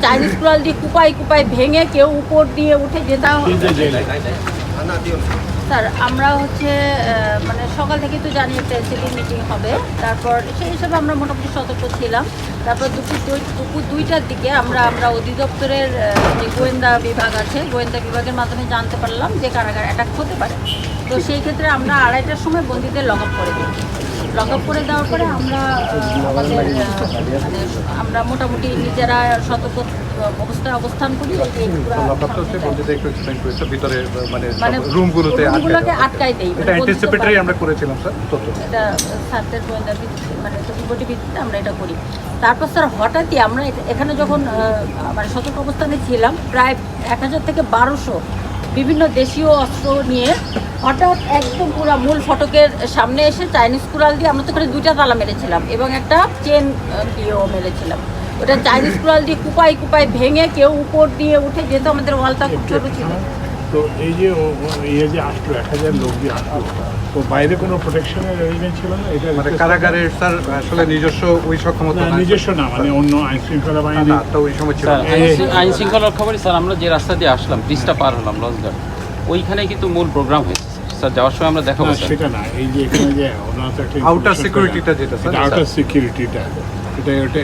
Chinese কুড়াল দিয়ে কুপাই কুপাই ভেঙে কেউ উপর দিয়ে উঠে যেতাম। স্যার আমরা হচ্ছে মানে সকাল থেকে তো জানি একটা এসএলি মিটিং হবে, তারপর সেই হিসাবে আমরা মোটামুটি সতর্ক ছিলাম। তারপর দুপুর 2টার দিকে আমরা অধিদপ্তরের যে গোয়েন্দা বিভাগ আছে, গোয়েন্দা বিভাগের মাধ্যমে জানতে পারলাম যে কারাগার অ্যাটাক হতে পারে। তো সেই ক্ষেত্রে আমরা 2:30টার সময় বন্দীদের লক আপ করে দিই। লক আপ করে দেওয়ার পরে আমরা আমরা মোটামুটি নিজেরা সতর্ক অবস্থায় অবস্থান করি। রুমগুলোকে আটকাই দেই। আমরা করেছিলাম স্যার, এটা স্যারদের গোয়েন্দা মানে রিপোর্টের ভিত্তিতে আমরা এটা করি। তারপর স্যার হঠাৎই আমরা এখানে যখন মানে সতর্ক অবস্থানে ছিলাম, প্রায় 1000 থেকে 1200 বিভিন্ন দেশীয় অস্ত্র নিয়ে হঠাৎ একদম পুরো মূল ফটকের সামনে এসে চাইনিজ কুড়াল দিয়ে, আমরা তো এখানে 2টা তালা মেরেছিলাম এবং একটা চেন দিয়েও মেরেছিলাম। ওটা চাইনিজ কুড়াল দিয়ে কুপাই কুপাই ভেঙে কেউ উপর দিয়ে উঠে যেত। আমাদের ওয়ালটা খুব ছোটো ছিল। তো এই যে আসলো 1000 লোক দিয়ে আসলো, তো বাইরে কোনো প্রোটেকশনের অ্যারেঞ্জমেন্ট ছিল না? এটা মানে কারাগারের স্যার আসলে নিজস্ব ওই সক্ষমতা না, নিজস্ব না, মানে অন্য আইন শৃঙ্খলা বাহিনী তো ওই সময় ছিল। আইন শৃঙ্খলা রক্ষাকারী স্যার, আমরা যে রাস্তা দিয়ে আসলাম, ব্রিজটা পার হলাম লঞ্চঘাট, ওইখানে কিন্তু মূল প্রোগ্রাম হয়েছে স্যার। যাওয়ার সময় আমরা দেখাবো সেটা না, এই যে এখানে যে ওনার একটা আউটার সিকিউরিটিটা যেটা স্যার, আউটার সিকিউরিটিটা এটা